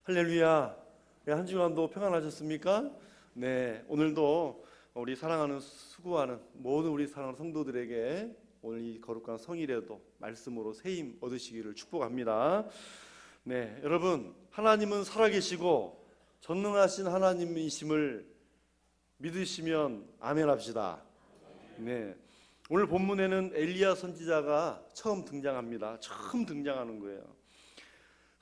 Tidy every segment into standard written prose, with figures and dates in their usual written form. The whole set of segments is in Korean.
할렐루야. 네, 한 주간도 평안하셨습니까? 네, 오늘도 우리 사랑하는 수고하는 모든 우리 사랑하는 성도들에게 오늘 이 거룩한 성일에도 말씀으로 새 힘 얻으시기를 축복합니다. 네, 여러분, 하나님은 살아계시고 전능하신 하나님이심을 믿으시면 아멘 합시다. 네, 오늘 본문에는 엘리야 선지자가 처음 등장합니다. 처음 등장하는 거예요.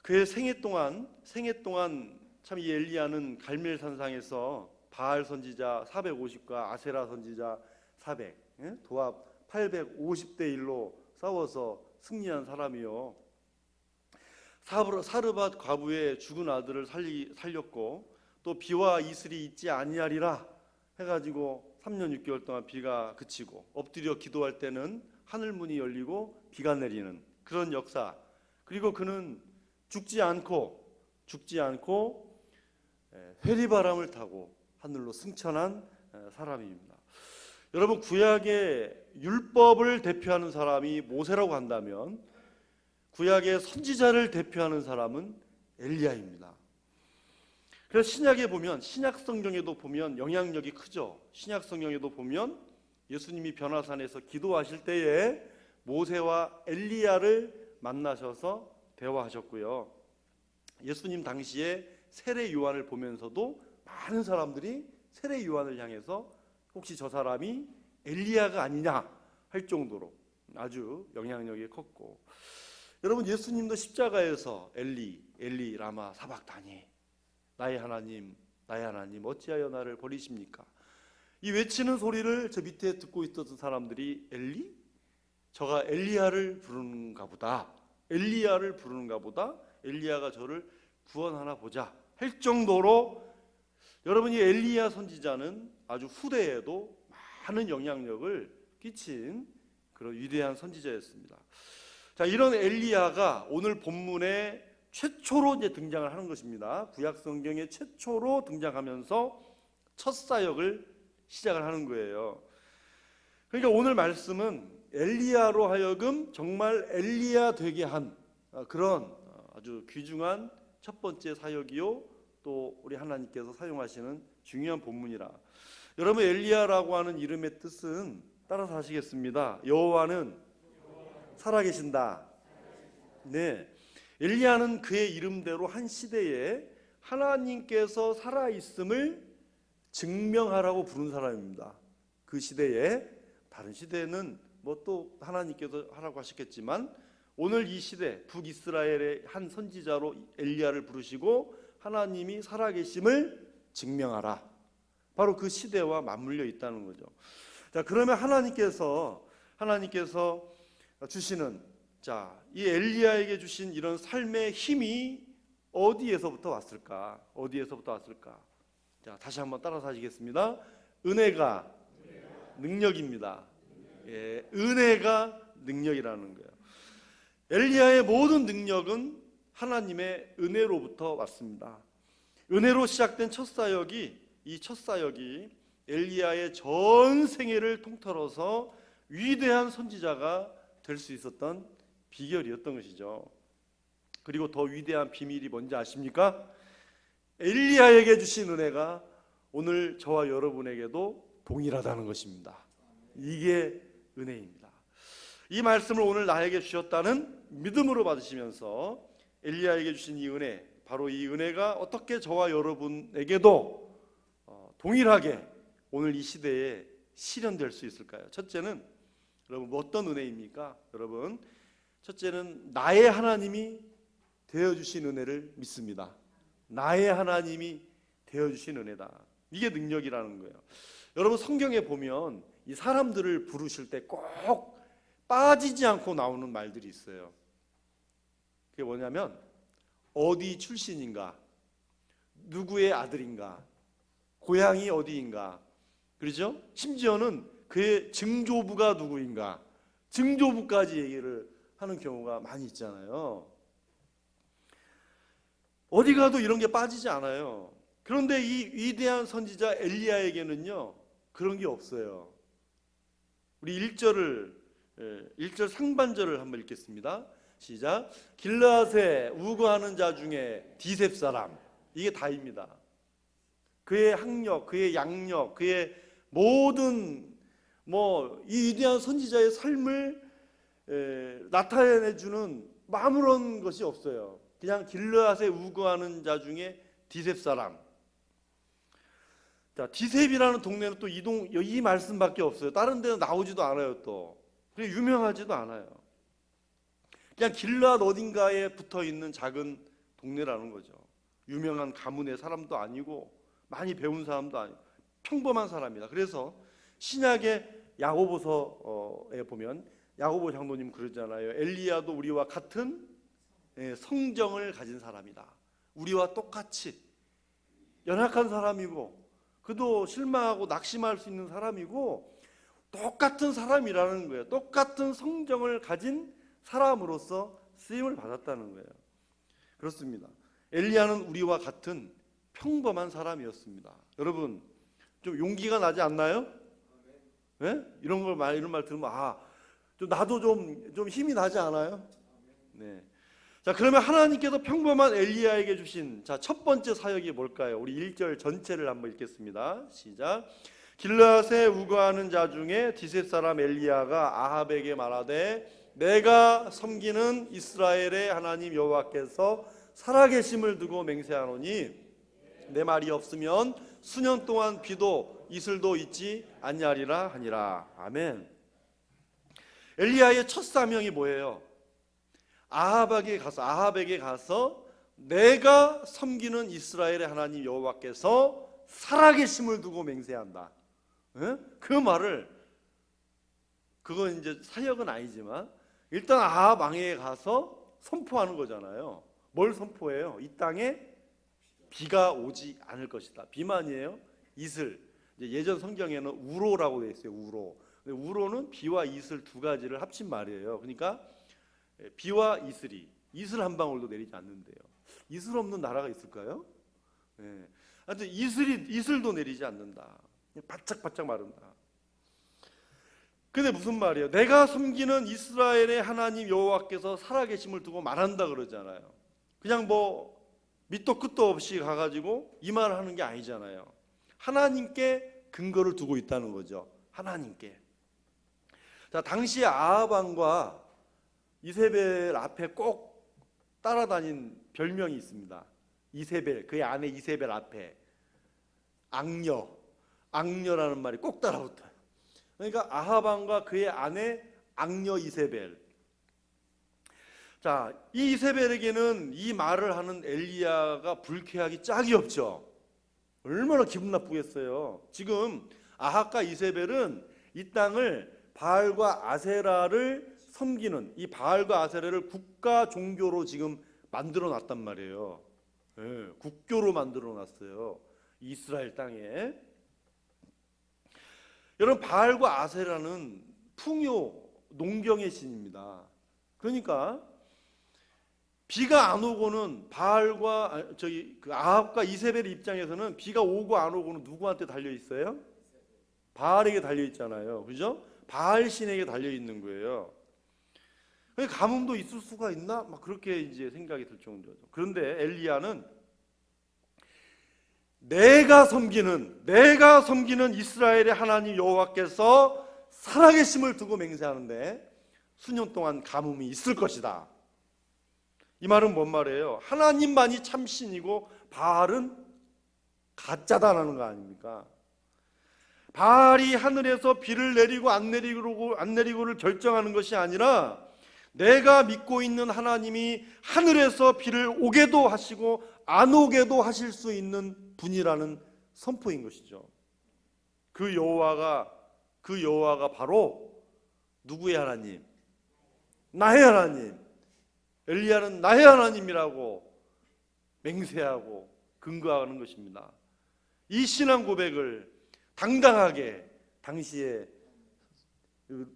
그의 생애 동안 참 이 엘리야는 갈멜산상에서 바알 선지자 450과 아세라 선지자 400, 도합 850대 1로 싸워서 승리한 사람이요. 사르밧 과부의 죽은 아들을 살렸고 또 비와 이슬이 있지 아니하리라 해가지고 3년 6개월 동안 비가 그치고 엎드려 기도할 때는 하늘문이 열리고 비가 내리는 그런 역사. 그리고 그는 죽지 않고 회리바람을 타고 하늘로 승천한 사람입니다. 여러분, 구약의 율법을 대표하는 사람이 모세라고 한다면 구약의 선지자를 대표하는 사람은 엘리야입니다. 그래서 신약에 보면, 신약 성경에도 보면 영향력이 크죠. 신약 성경에도 보면 예수님이 변화산에서 기도하실 때에 모세와 엘리야를 만나셔서 대화하셨고요. 예수님 당시에 세례 요한을 보면서도 많은 사람들이 세례 요한을 향해서 혹시 저 사람이 엘리야가 아니냐 할 정도로 아주 영향력이 컸고, 여러분, 예수님도 십자가에서 엘리 라마 사박다니, 나의 하나님 어찌하여 나를 버리십니까? 이 외치는 소리를 저 밑에 듣고 있었던 사람들이 엘리? 저가 엘리야를 부르는가 보다, 엘리야가 저를 구원하나 보자 할 정도로, 여러분이 엘리야 선지자는 아주 후대에도 많은 영향력을 끼친 그런 위대한 선지자였습니다. 자, 이런 엘리야가 오늘 본문에 최초로 이제 등장을 하는 것입니다. 구약 성경에 최초로 등장하면서 첫 사역을 시작을 하는 거예요. 그러니까 오늘 말씀은 엘리야로 하여금 정말 엘리야 되게 한 그런 아주 귀중한 첫 번째 사역이요, 또 우리 하나님께서 사용하시는 중요한 본문이라. 여러분, 엘리야라고 하는 이름의 뜻은 따라서 하시겠습니다. 여호와는 살아계신다. 네, 엘리야는 그의 이름대로 한 시대에 하나님께서 살아있음을 증명하라고 부른 사람입니다. 그 시대에, 다른 시대에는 뭐 또 하나님께서 하라고 하셨겠지만, 오늘 이 시대 북이스라엘의 한 선지자로 엘리야를 부르시고 하나님이 살아계심을 증명하라, 바로 그 시대와 맞물려 있다는 거죠. 자, 그러면 하나님께서 주시는, 자, 이 엘리야에게 주신 이런 삶의 힘이 어디에서부터 왔을까? 자, 다시 한번 따라서 하시겠습니다. 은혜가 능력입니다. 예, 은혜가 능력이라는 거예요. 엘리야의 모든 능력은 하나님의 은혜로부터 왔습니다. 은혜로 시작된 첫 사역이 엘리야의 전 생애를 통틀어서 위대한 선지자가 될 수 있었던 비결이었던 것이죠. 그리고 더 위대한 비밀이 뭔지 아십니까? 엘리야에게 주신 은혜가 오늘 저와 여러분에게도 동일하다는 것입니다. 이게 은혜입니다. 이 말씀을 오늘 나에게 주셨다는 믿음으로 받으시면서 엘리야에게 주신 이 은혜, 바로 이 은혜가 어떻게 저와 여러분에게도 동일하게 오늘 이 시대에 실현될 수 있을까요? 첫째는, 여러분, 어떤 은혜입니까? 여러분, 첫째는 나의 하나님이 되어주신 은혜를 믿습니다. 나의 하나님이 되어주신 은혜다. 이게 능력이라는 거예요. 여러분, 성경에 보면 이 사람들을 부르실 때 꼭 빠지지 않고 나오는 말들이 있어요. 그게 뭐냐면, 어디 출신인가, 누구의 아들인가, 고향이 어디인가, 그렇죠? 심지어는 그의 증조부가 누구인가, 증조부까지 얘기를 하는 경우가 많이 있잖아요. 어디 가도 이런 게 빠지지 않아요. 그런데 이 위대한 선지자 엘리야에게는요, 그런 게 없어요. 우리 1절 상반절을 한번 읽겠습니다. 시작. 길르앗에 우거하는 자 중에 디셉 사람. 이게 다입니다. 그의 학력, 그의 양력, 그의 모든 이 위대한 선지자의 삶을 나타내주는 아무런 것이 없어요. 그냥 길르앗에 우거하는 자 중에 디셉 사람. 자, 디셉이라는 동네는 또 이 말씀밖에 없어요. 다른 데는 나오지도 않아요. 또 유명하지도 않아요. 그냥 길르앗 어딘가에 붙어있는 작은 동네라는 거죠. 유명한 가문의 사람도 아니고 많이 배운 사람도 아니고 평범한 사람이다. 그래서 신약의 야고보서에 보면 야고보 장로님 그러잖아요. 엘리야도 우리와 같은 성정을 가진 사람이다. 우리와 똑같이 연약한 사람이고 그도 실망하고 낙심할 수 있는 사람이고 똑같은 사람이라는 거예요. 똑같은 성정을 가진 사람으로서 쓰임을 받았다는 거예요. 그렇습니다. 엘리야는 우리와 같은 평범한 사람이었습니다. 여러분 좀 용기가 나지 않나요? 네? 이런 말 들으면 좀 나도 좀 힘이 나지 않아요? 네. 자, 그러면 하나님께서 평범한 엘리야에게 주신 첫 번째 사역이 뭘까요? 우리 1절 전체를 한번 읽겠습니다. 시작. 길르앗에 우거하는 자 중에 디셉 사람 엘리야가 아합에게 말하되 내가 섬기는 이스라엘의 하나님 여호와께서 살아계심을 두고 맹세하노니 내 말이 없으면 수년 동안 비도 이슬도 있지 아니하리라 하니라. 아멘. 엘리야의 첫 사명이 뭐예요? 아합에게 가서 내가 섬기는 이스라엘의 하나님 여호와께서 살아계심을 두고 맹세한다. 그 말을 그건 이제 사역은 아니지만 일단 아합 왕에게 가서 선포하는 거잖아요. 뭘 선포해요? 이 땅에 비가 오지 않을 것이다. 비만이에요. 이슬. 예전 성경에는 우로라고 되어 있어요. 우로. 근데 우로는 비와 이슬 두 가지를 합친 말이에요. 그러니까 비와 이슬이 이슬 한 방울도 내리지 않는데요. 이슬 없는 나라가 있을까요? 네. 하여튼 이슬도 내리지 않는다. 바짝바짝 마른다. 근데 무슨 말이에요? 내가 섬기는 이스라엘의 하나님 여호와께서 살아계심을 두고 말한다 그러잖아요. 그냥 밑도 끝도 없이 가가지고 이 말을 하는 게 아니잖아요. 하나님께 근거를 두고 있다는 거죠. 하나님께. 자, 당시 아합 왕과 이세벨 앞에 꼭 따라다닌 별명이 있습니다. 이세벨, 그의 아내 이세벨 앞에 악녀라는 말이 꼭 따라붙어요. 그러니까 아합 왕과 그의 아내 악녀 이세벨. 자, 이 이세벨에게는 이 말을 하는 엘리야가 불쾌하기 짝이 없죠. 얼마나 기분 나쁘겠어요. 지금 아합과 이세벨은 이 땅을 바알과 아세라를 섬기는 이 바알과 아세라를 국가 종교로 지금 만들어 놨단 말이에요. 네, 국교로 만들어 놨어요. 이스라엘 땅에. 여러분, 바알과 아세라는 풍요, 농경의 신입니다. 그러니까 비가 안 오고는 아합과 이세벨의 입장에서는 비가 오고 안 오고는 누구한테 달려 있어요? 바알에게 달려 있잖아요. 그죠? 바알 신에게 달려 있는 거예요. 가뭄도 있을 수가 있나? 막 그렇게 이제 생각이 들 정도죠. 그런데 엘리야는 내가 섬기는 이스라엘의 하나님 여호와께서 살아계심을 두고 맹세하는데 수년 동안 가뭄이 있을 것이다. 이 말은 뭔 말이에요? 하나님만이 참신이고 바알은 가짜다라는 거 아닙니까? 바알이 하늘에서 비를 내리고 안 내리고를 결정하는 것이 아니라 내가 믿고 있는 하나님이 하늘에서 비를 오게도 하시고 안 오게도 하실 수 있는 분이라는 선포인 것이죠. 그 여호와가 바로 누구의 하나님? 나의 하나님. 엘리야는 나의 하나님이라고 맹세하고 근거하는 것입니다. 이 신앙 고백을 당당하게 당시에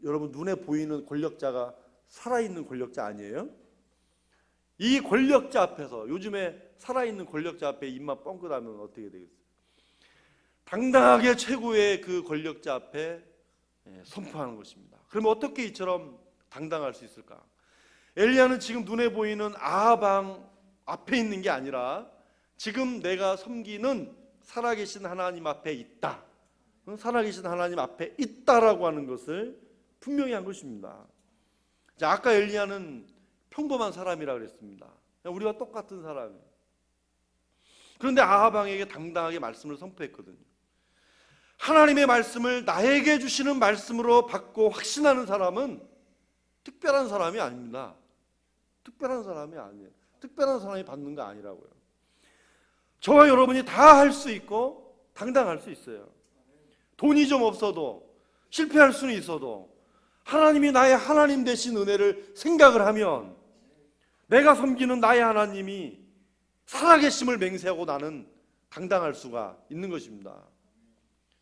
여러분 눈에 보이는 권력자가 살아있는 권력자 아니에요? 이 권력자 앞에서 요즘에 살아있는 권력자 앞에 입만 뻥끗하면 어떻게 되겠어요? 당당하게 최고의 그 권력자 앞에 선포하는 것입니다. 그러면 어떻게 이처럼 당당할 수 있을까? 엘리야는 지금 눈에 보이는 아합 왕 앞에 있는 게 아니라 지금 내가 섬기는 살아계신 하나님 앞에 있다. 살아계신 하나님 앞에 있다라고 하는 것을 분명히 한 것입니다. 자, 아까 엘리야는 평범한 사람이라 그랬습니다. 우리와 똑같은 사람이에요. 그런데 아합 왕에게 당당하게 말씀을 선포했거든요. 하나님의 말씀을 나에게 주시는 말씀으로 받고 확신하는 사람은 특별한 사람이 아닙니다. 특별한 사람이 아니에요. 특별한 사람이 받는 거 아니라고요. 저와 여러분이 다 할 수 있고 당당할 수 있어요. 돈이 좀 없어도, 실패할 수는 있어도 하나님이 나의 하나님 되신 은혜를 생각을 하면 내가 섬기는 나의 하나님이 살아계심을 맹세하고 나는 당당할 수가 있는 것입니다.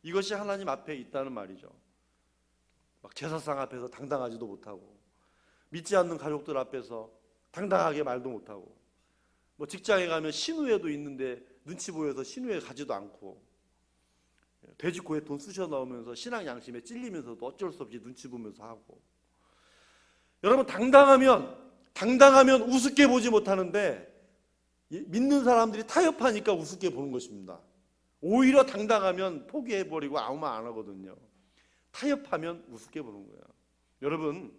이것이 하나님 앞에 있다는 말이죠. 막 제사상 앞에서 당당하지도 못하고, 믿지 않는 가족들 앞에서 당당하게 말도 못하고, 뭐 직장에 가면 신우회도 있는데 눈치 보여서 신우회 가지도 않고, 돼지코에 돈 쑤셔 넣으면서 신앙 양심에 찔리면서도 어쩔 수 없이 눈치 보면서 하고. 여러분, 당당하면 우습게 보지 못하는데 믿는 사람들이 타협하니까 우습게 보는 것입니다. 오히려 당당하면 포기해버리고 아무 말 안 하거든요. 타협하면 우습게 보는 거예요. 여러분,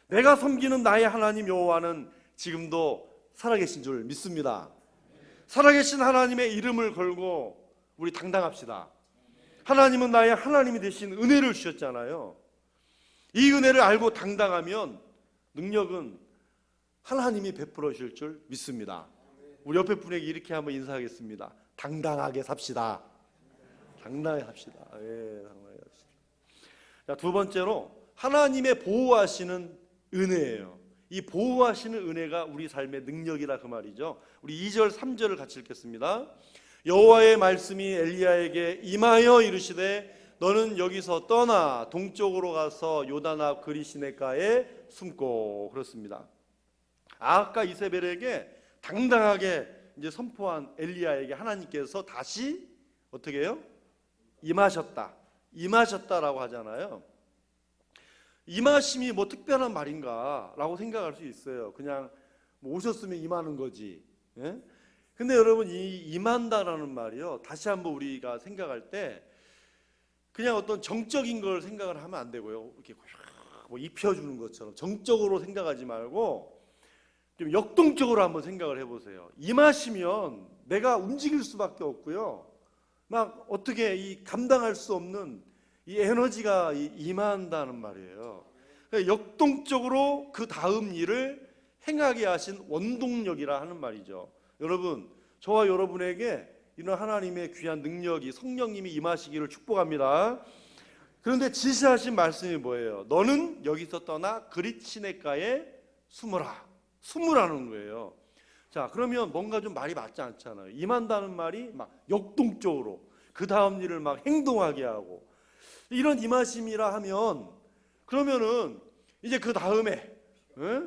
내가 섬기는 나의 하나님 여호와는 지금도 살아계신 줄 믿습니다. 살아계신 하나님의 이름을 걸고 우리 당당합시다. 하나님은 나의 하나님이 되신 은혜를 주셨잖아요. 이 은혜를 알고 당당하면 능력은 하나님이 베풀어 주실 줄 믿습니다. 우리 옆에 분에게 이렇게 한번 인사하겠습니다. 당당하게 삽시다. 당당하게 삽시다. 예, 당당하게 삽시다. 자, 두 번째로 하나님의 보호하시는 은혜예요. 이 보호하시는 은혜가 우리 삶의 능력이라 그 말이죠. 우리 2절 3절을 같이 읽겠습니다. 여호와의 말씀이 엘리야에게 임하여 이르시되 너는 여기서 떠나 동쪽으로 가서 요단 앞 그리시네가에 숨고. 그렇습니다. 아합과 이세벨에게 당당하게 이제 선포한 엘리야에게 하나님께서 다시 어떻게 해요? 임하셨다라고 하잖아요. 임하심이 뭐 특별한 말인가라고 생각할 수 있어요. 그냥 뭐 오셨으면 임하는 거지. 예? 근데 여러분, 이 임한다라는 말이요, 다시 한번 우리가 생각할 때 그냥 어떤 정적인 걸 생각을 하면 안 되고요. 이렇게 뭐 입혀주는 것처럼 정적으로 생각하지 말고 좀 역동적으로 한번 생각을 해보세요. 임하시면 내가 움직일 수밖에 없고요. 막 어떻게 이 감당할 수 없는 이 에너지가 임한다는 말이에요. 그러니까 역동적으로 그 다음 일을 행하게 하신 원동력이라 하는 말이죠. 여러분, 저와 여러분에게 이런 하나님의 귀한 능력이 성령님이 임하시기를 축복합니다. 그런데 지시하신 말씀이 뭐예요? 너는 여기서 떠나 그리시네가에 숨으라는 거예요. 자, 그러면 뭔가 좀 말이 맞지 않잖아요. 임한다는 말이 막 역동적으로 그 다음 일을 막 행동하게 하고, 이런 임하심이라 하면 그러면은 이제 그 다음에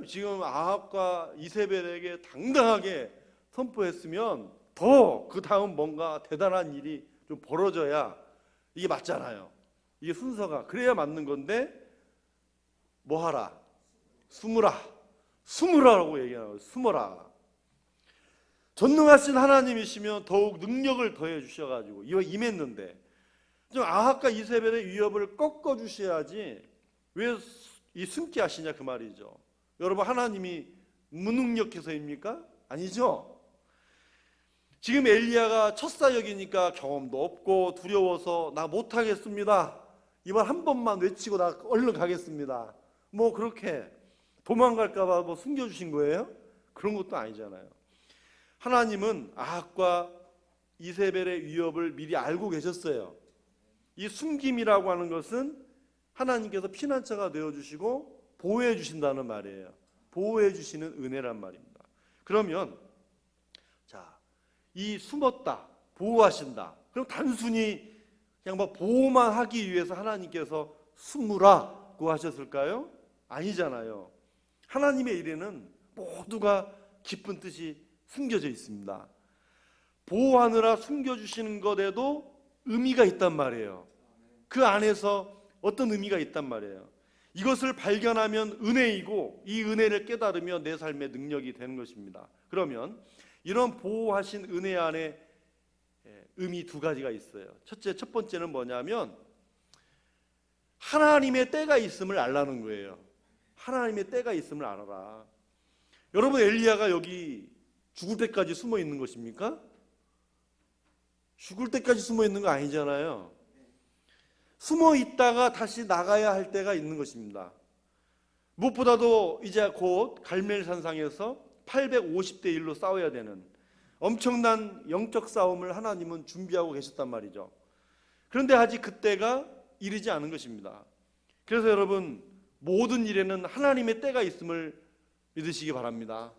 지금 아합과 이세벨에게 당당하게 선포했으면 더 그 다음 뭔가 대단한 일이 좀 벌어져야 이게 맞잖아요. 이게 순서가 그래야 맞는 건데 뭐 하라? 숨으라라고 얘기하는 거예요. 숨어라. 전능하신 하나님이시면 더욱 능력을 더해 주셔가지고 이거 임했는데 좀 아합과 이세벨의 위협을 꺾어 주셔야지 왜 이 숨게 하시냐 그 말이죠. 여러분, 하나님이 무능력해서입니까? 아니죠. 지금 엘리야가 첫사역이니까 경험도 없고 두려워서 나 못하겠습니다. 이번 한 번만 외치고 나 얼른 가겠습니다. 뭐 그렇게 도망갈까 봐 뭐 숨겨주신 거예요? 그런 것도 아니잖아요. 하나님은 아합과 이세벨의 위협을 미리 알고 계셨어요. 이 숨김이라고 하는 것은 하나님께서 피난처가 되어주시고 보호해 주신다는 말이에요. 보호해 주시는 은혜란 말입니다. 그러면 자, 이 숨었다, 보호하신다. 그럼 단순히 그냥 뭐 보호만 하기 위해서 하나님께서 숨으라고 하셨을까요? 아니잖아요. 하나님의 일에는 모두가 깊은 뜻이 숨겨져 있습니다. 보호하느라 숨겨주시는 것에도 의미가 있단 말이에요. 그 안에서 어떤 의미가 있단 말이에요. 이것을 발견하면 은혜이고 이 은혜를 깨달으며 내 삶의 능력이 되는 것입니다. 그러면 이런 보호하신 은혜 안에 의미 두 가지가 있어요. 첫 번째는 뭐냐면 하나님의 때가 있음을 알라는 거예요. 하나님의 때가 있음을 알아라. 여러분, 엘리야가 여기 죽을 때까지 숨어 있는 것입니까? 죽을 때까지 숨어 있는 거 아니잖아요. 숨어 있다가 다시 나가야 할 때가 있는 것입니다. 무엇보다도 이제 곧 갈멜산상에서 850대 1로 싸워야 되는 엄청난 영적 싸움을 하나님은 준비하고 계셨단 말이죠. 그런데 아직 그때가 이르지 않은 것입니다. 그래서 여러분, 모든 일에는 하나님의 때가 있음을 믿으시기 바랍니다.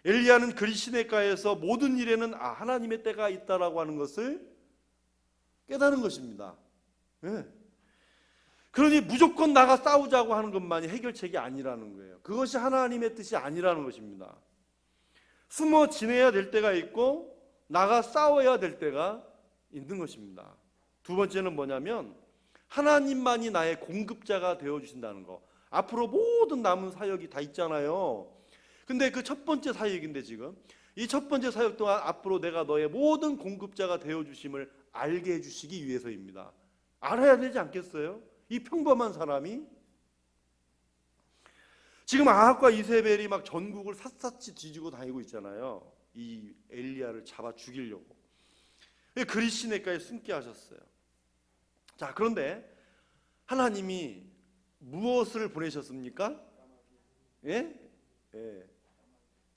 엘리야는 그리 시내가에서 모든 일에는 하나님의 때가 있다라고 하는 것을 깨달은 것입니다. 네. 그러니 무조건 나가 싸우자고 하는 것만이 해결책이 아니라는 거예요. 그것이 하나님의 뜻이 아니라는 것입니다. 숨어 지내야 될 때가 있고 나가 싸워야 될 때가 있는 것입니다. 두 번째는 뭐냐면 하나님만이 나의 공급자가 되어주신다는 거. 앞으로 모든 남은 사역이 다 있잖아요. 근데 그 첫 번째 사역인데 지금 이 첫 번째 사역 동안 앞으로 내가 너의 모든 공급자가 되어주심을 알게 해주시기 위해서입니다. 알아야 되지 않겠어요? 이 평범한 사람이 지금 아합과 이세벨이 막 전국을 샅샅이 뒤지고 다니고 있잖아요. 이 엘리야를 잡아 죽이려고. 그리 시내가에 숨게 하셨어요. 자, 그런데 하나님이 무엇을 보내셨습니까? 예? 예.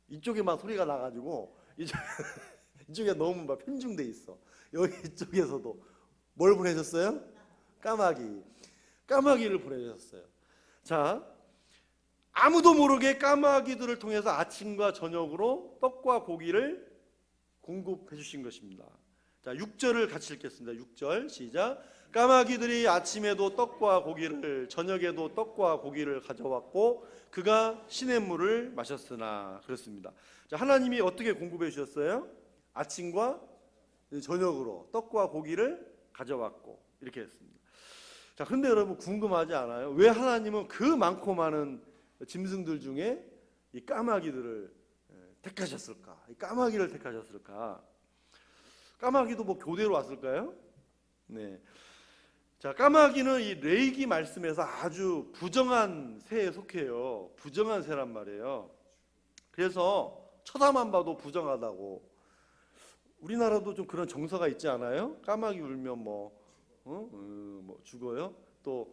이쪽에만 소리가 나가지고 이쪽에 너무 막 편중돼 있어. 여기 이쪽에서도 뭘 보내셨어요? 까마귀를 보내셨어요. 자, 아무도 모르게 까마귀들을 통해서 아침과 저녁으로 떡과 고기를 공급해 주신 것입니다. 자, 6절을 같이 읽겠습니다. 6절 시작. 까마귀들이 아침에도 떡과 고기를 저녁에도 떡과 고기를 가져왔고 그가 시냇물을 마셨으나. 그렇습니다. 자, 하나님이 어떻게 공급해 주셨어요? 아침과 저녁으로 떡과 고기를 가져왔고 이렇게 했습니다. 자, 그런데 여러분 궁금하지 않아요? 왜 하나님은 그 많고 많은 짐승들 중에 이 까마귀들을 택하셨을까? 이 까마귀를 택하셨을까? 까마귀도 뭐 교대로 왔을까요? 네. 자, 까마귀는 이 레위기 말씀에서 아주 부정한 새에 속해요. 부정한 새란 말이에요. 그래서 쳐다만 봐도 부정하다고. 우리나라도 좀 그런 정서가 있지 않아요? 까마귀 울면 뭐 죽어요? 또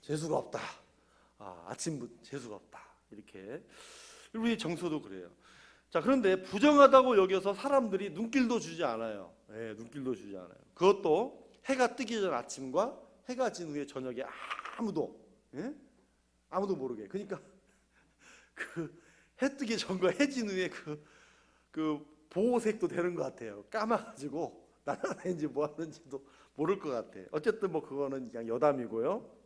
재수가 없다. 아침부터 재수가 없다. 이렇게 우리 정서도 그래요. 자, 그런데 부정하다고 여겨서 사람들이 눈길도 주지 않아요. 네, 눈길도 주지 않아요. 그것도 해가 뜨기 전 아침과 해가 진 후에 저녁에 아무도 모르게. 그러니까 그 해 뜨기 전과 해 진 후에 그 보호색도 되는 것 같아요. 까마가지고 날아다니는지 뭐 하는지도 모를 것 같아. 어쨌든 뭐 그거는 그냥 여담이고요.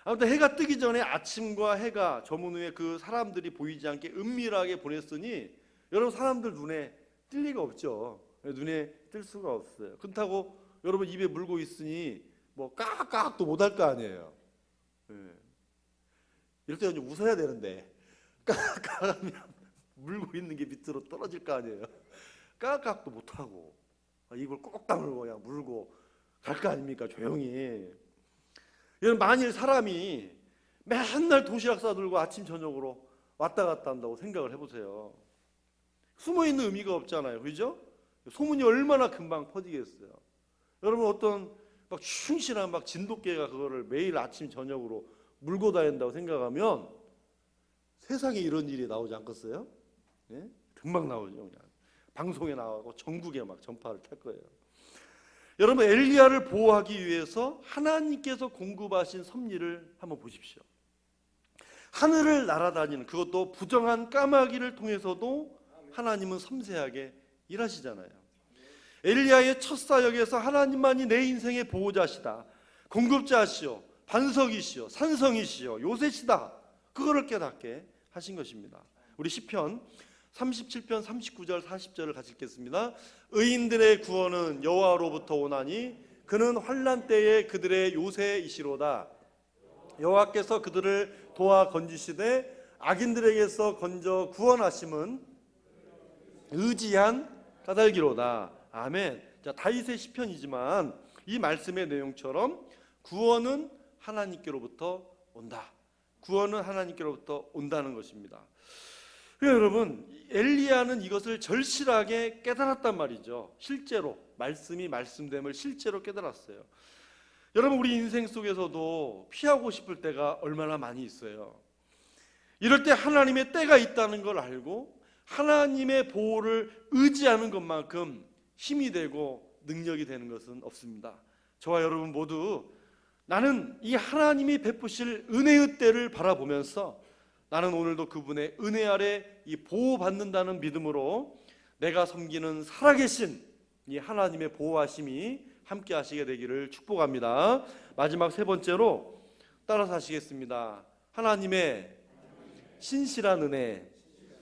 아무튼 해가 뜨기 전에 아침과 해가 저문 후에 그 사람들이 보이지 않게 은밀하게 보냈으니 여러분 사람들 눈에 뜰 리가 없죠. 눈에 뜰 수가 없어요. 그렇다고 여러분 입에 물고 있으니 뭐 까악까악도 못할 거 아니에요. 이럴 때 좀 웃어야 되는데 까악까악하면 물고 있는 게 밑으로 떨어질 거 아니에요. 까악까악도 못하고 입을 꼭 다물고 그냥 물고 갈 거 아닙니까? 조용히. 여러분 만일 사람이 맨날 도시락 싸들고 아침 저녁으로 왔다 갔다 한다고 생각을 해보세요. 숨어있는 의미가 없잖아요. 그죠? 소문이 얼마나 금방 퍼지겠어요. 여러분 어떤 막 충실한 막 진돗개가 그거를 매일 아침 저녁으로 물고 다닌다고 생각하면 세상에 이런 일이 나오지 않겠어요? 예? 금방 나오죠. 그냥 방송에 나가고 전국에 막 전파를 탈 거예요. 여러분 엘리야를 보호하기 위해서 하나님께서 공급하신 섭리를 한번 보십시오. 하늘을 날아다니는 그것도 부정한 까마귀를 통해서도 하나님은 섬세하게 일하시잖아요. 엘리야의 첫 사역에서 하나님만이 내 인생의 보호자시다, 공급자시오, 반석이시오, 산성이시오, 요새시다, 그거를 깨닫게 하신 것입니다. 우리 시편 37편 39절 40절을 같이 읽겠습니다. 의인들의 구원은 여호와로부터 오나니 그는 환난 때에 그들의 요새이시로다. 여호와께서 그들을 도와 건지시되 악인들에게서 건져 구원하심은 의지한 까닭이로다. 아멘. 자, 다윗의 시편이지만 이 말씀의 내용처럼 구원은 하나님께로부터 온다. 구원은 하나님께로부터 온다는 것입니다. 그래서 여러분, 엘리야는 이것을 절실하게 깨달았단 말이죠. 실제로 말씀이 말씀됨을 실제로 깨달았어요. 여러분, 우리 인생 속에서도 피하고 싶을 때가 얼마나 많이 있어요. 이럴 때 하나님의 때가 있다는 걸 알고 하나님의 보호를 의지하는 것만큼 힘이 되고 능력이 되는 것은 없습니다. 저와 여러분 모두 나는 이 하나님이 베푸실 은혜의 때를 바라보면서 나는 오늘도 그분의 은혜 아래 이 보호받는다는 믿음으로 내가 섬기는 살아계신 이 하나님의 보호하심이 함께 하시게 되기를 축복합니다. 마지막 세 번째로 따라서 하시겠습니다. 하나님의 신실한 은혜.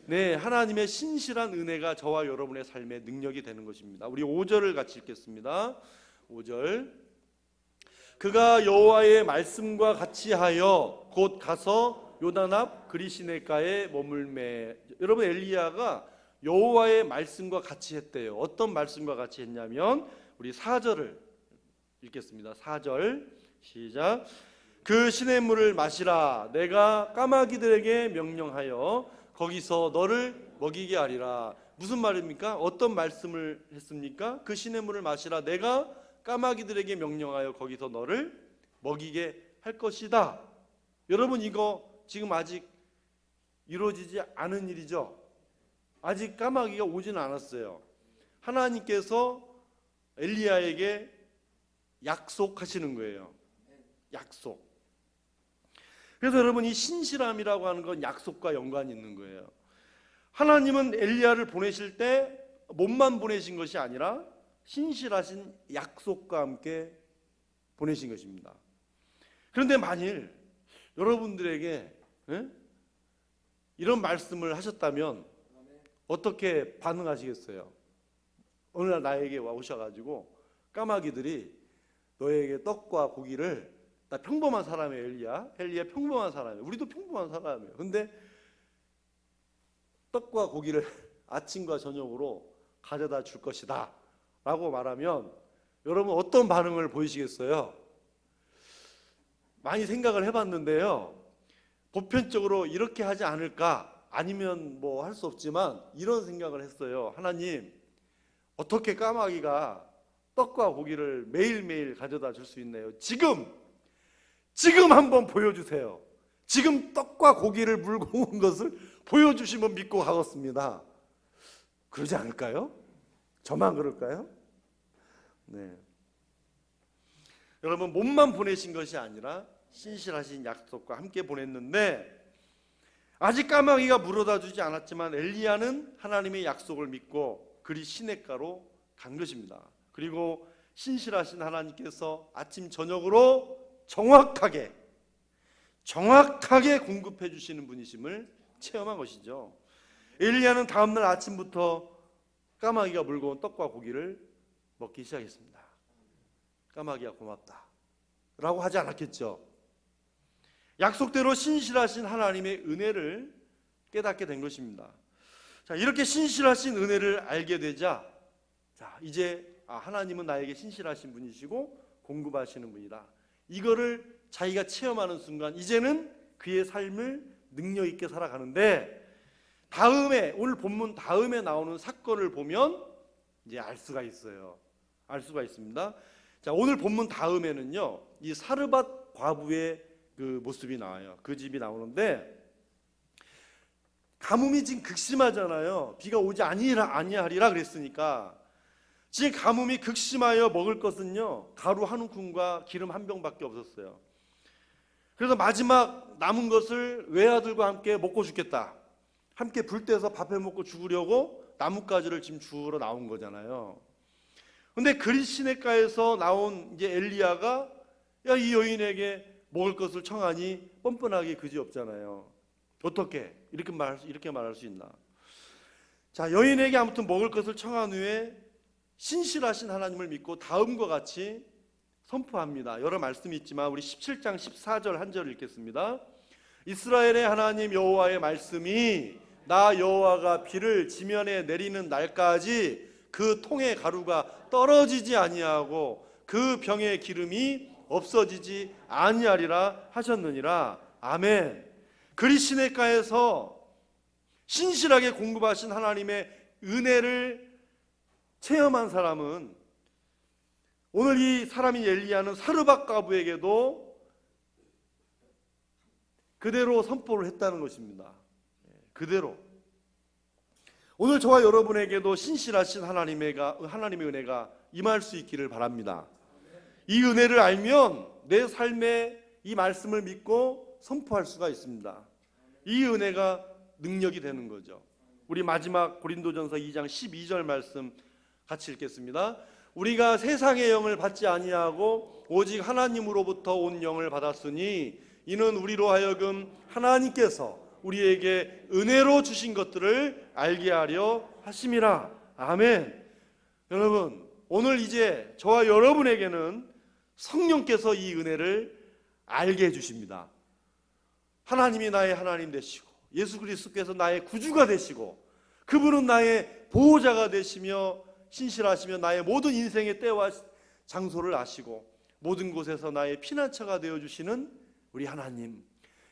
네, 하나님의 신실한 은혜가 저와 여러분의 삶의 능력이 되는 것입니다. 우리 5절을 같이 읽겠습니다. 5절. 그가 여호와의 말씀과 같이 하여 곧 가서 요단 앞 그리시네가에 머물매. 여러분, 엘리야가 여호와의 말씀과 같이 했대요. 어떤 말씀과 같이 했냐면 우리 4절을 읽겠습니다. 4절 시작. 그 시냇물을 마시라. 내가 까마귀들에게 명령하여 거기서 너를 먹이게 하리라. 무슨 말입니까? 어떤 말씀을 했습니까? 그 시냇물을 마시라. 내가 까마귀들에게 명령하여 거기서 너를 먹이게 할 것이다. 여러분, 이거 지금 아직 이루어지지 않은 일이죠. 아직 까마귀가 오지는 않았어요. 하나님께서 엘리야에게 약속하시는 거예요. 약속. 그래서 여러분, 이 신실함이라고 하는 건 약속과 연관이 있는 거예요. 하나님은 엘리야를 보내실 때 몸만 보내신 것이 아니라 신실하신 약속과 함께 보내신 것입니다. 그런데 만일 여러분들에게 이런 말씀을 하셨다면 어떻게 반응하시겠어요? 어느 날 나에게 오셔가지고 까마귀들이 너에게 떡과 고기를, 나 평범한 사람이에요. 엘리야 평범한 사람이에요. 우리도 평범한 사람이에요. 근데 떡과 고기를 아침과 저녁으로 가져다 줄 것이다 라고 말하면 여러분 어떤 반응을 보이시겠어요? 많이 생각을 해봤는데요, 보편적으로 이렇게 하지 않을까, 아니면 뭐 할 수 없지만 이런 생각을 했어요. 하나님, 어떻게 까마귀가 떡과 고기를 매일매일 가져다 줄 수 있나요? 지금 한번 보여주세요. 지금 떡과 고기를 물고 온 것을 보여주시면 믿고 가겠습니다. 그러지 않을까요? 저만 그럴까요? 네. 여러분, 몸만 보내신 것이 아니라 신실하신 약속과 함께 보냈는데 아직 까마귀가 물어다 주지 않았지만 엘리야는 하나님의 약속을 믿고 그리 시냇가로 간 것입니다. 그리고 신실하신 하나님께서 아침 저녁으로 정확하게 공급해 주시는 분이심을 체험한 것이죠. 엘리야는 다음날 아침부터 까마귀가 물고 온 떡과 고기를 먹기 시작했습니다. 까마귀야 고맙다 라고 하지 않았겠죠. 약속대로 신실하신 하나님의 은혜를 깨닫게 된 것입니다. 자, 이렇게 신실하신 은혜를 알게 되자, 자, 이제 하나님은 나에게 신실하신 분이시고 공급하시는 분이다, 이거를 자기가 체험하는 순간 이제는 그의 삶을 능력 있게 살아가는데, 다음에, 오늘 본문 다음에 나오는 사건을 보면 이제 알 수가 있어요. 알 수가 있습니다. 자, 오늘 본문 다음에는요, 이 사르밧 과부의 그 모습이 나와요. 그 집이 나오는데, 가뭄이 지금 극심하잖아요. 비가 오지 아니하리라 그랬으니까 지금 가뭄이 극심하여 먹을 것은요, 가루 한 움큼과 기름 한 병밖에 없었어요. 그래서 마지막 남은 것을 외아들과 함께 먹고 죽겠다, 함께 불 떼서 밥해 먹고 죽으려고 나뭇가지를 지금 주우러 나온 거잖아요. 근데 그리시네가에서 나온 이제 엘리야가 이 여인에게 먹을 것을 청하니 뻔뻔하게 그지없잖아요. 어떻게 이렇게 말할 수 있나? 자, 여인에게 아무튼 먹을 것을 청한 후에 신실하신 하나님을 믿고 다음과 같이 선포합니다. 여러 말씀이 있지만 우리 17장 14절 한 절 읽겠습니다. 이스라엘의 하나님 여호와의 말씀이 나 여호와가 비를 지면에 내리는 날까지 그 통의 가루가 떨어지지 아니하고 그 병의 기름이 없어지지 아니하리라 하셨느니라. 아멘. 그리시네가에서 신실하게 공급하신 하나님의 은혜를 체험한 사람은 오늘 이 사람인 엘리야는 사르밧 과부에게도 그대로 선포를 했다는 것입니다. 그대로. 오늘 저와 여러분에게도 신실하신 하나님의 은혜가 임할 수 있기를 바랍니다. 이 은혜를 알면 내 삶에 이 말씀을 믿고 선포할 수가 있습니다. 이 은혜가 능력이 되는 거죠. 우리 마지막 고린도전서 2장 12절 말씀 같이 읽겠습니다. 우리가 세상의 영을 받지 아니하고 오직 하나님으로부터 온 영을 받았으니 이는 우리로 하여금 하나님께서 우리에게 은혜로 주신 것들을 알게 하려 하심이라. 아멘. 여러분, 오늘 이제 저와 여러분에게는 성령께서 이 은혜를 알게 해주십니다. 하나님이 나의 하나님 되시고 예수 그리스도께서 나의 구주가 되시고 그분은 나의 보호자가 되시며 신실하시며 나의 모든 인생의 때와 장소를 아시고 모든 곳에서 나의 피난처가 되어주시는 우리 하나님,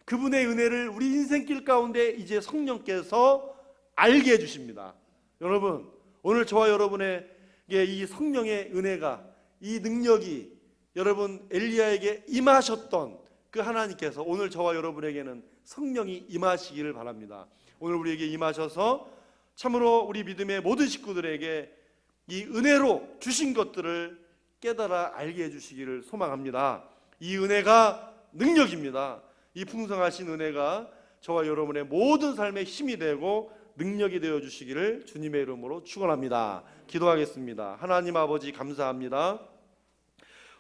그분의 은혜를 우리 인생길 가운데 이제 성령께서 알게 해주십니다. 여러분, 오늘 저와 여러분에게 이 성령의 은혜가, 이 능력이 여러분 엘리야에게 임하셨던 그 하나님께서 오늘 저와 여러분에게는 성령이 임하시기를 바랍니다. 오늘 우리에게 임하셔서 참으로 우리 믿음의 모든 식구들에게 이 은혜로 주신 것들을 깨달아 알게 해주시기를 소망합니다. 이 은혜가 능력입니다. 이 풍성하신 은혜가 저와 여러분의 모든 삶의 힘이 되고 능력이 되어 주시기를 주님의 이름으로 축원합니다. 기도하겠습니다. 하나님 아버지 감사합니다.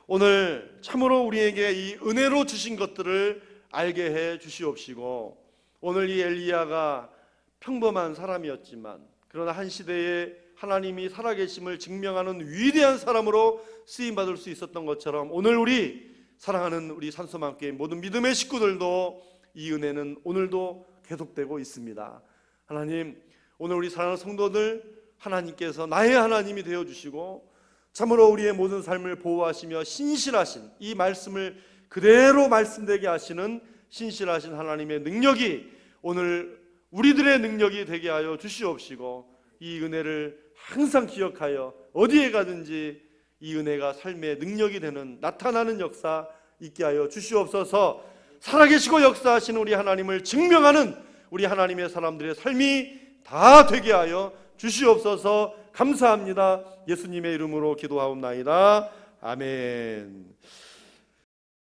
오늘 참으로 우리에게 이 은혜로 주신 것들을 알게 해 주시옵시고, 오늘 이 엘리야가 평범한 사람이었지만 그러나 한 시대에 하나님이 살아계심을 증명하는 위대한 사람으로 쓰임받을 수 있었던 것처럼 오늘 우리 사랑하는 우리 산소맘교회 모든 믿음의 식구들도 이 은혜는 오늘도 계속되고 있습니다. 하나님, 오늘 우리 사랑하는 성도들 하나님께서 나의 하나님이 되어주시고 참으로 우리의 모든 삶을 보호하시며 신실하신 이 말씀을 그대로 말씀되게 하시는 신실하신 하나님의 능력이 오늘 우리들의 능력이 되게 하여 주시옵시고, 이 은혜를 항상 기억하여 어디에 가든지 이 은혜가 삶의 능력이 되는 나타나는 역사 있게 하여 주시옵소서. 살아계시고 역사하시는 우리 하나님을 증명하는 우리 하나님의 사람들의 삶이 다 되게 하여 주시옵소서. 감사합니다. 예수님의 이름으로 기도하옵나이다. 아멘.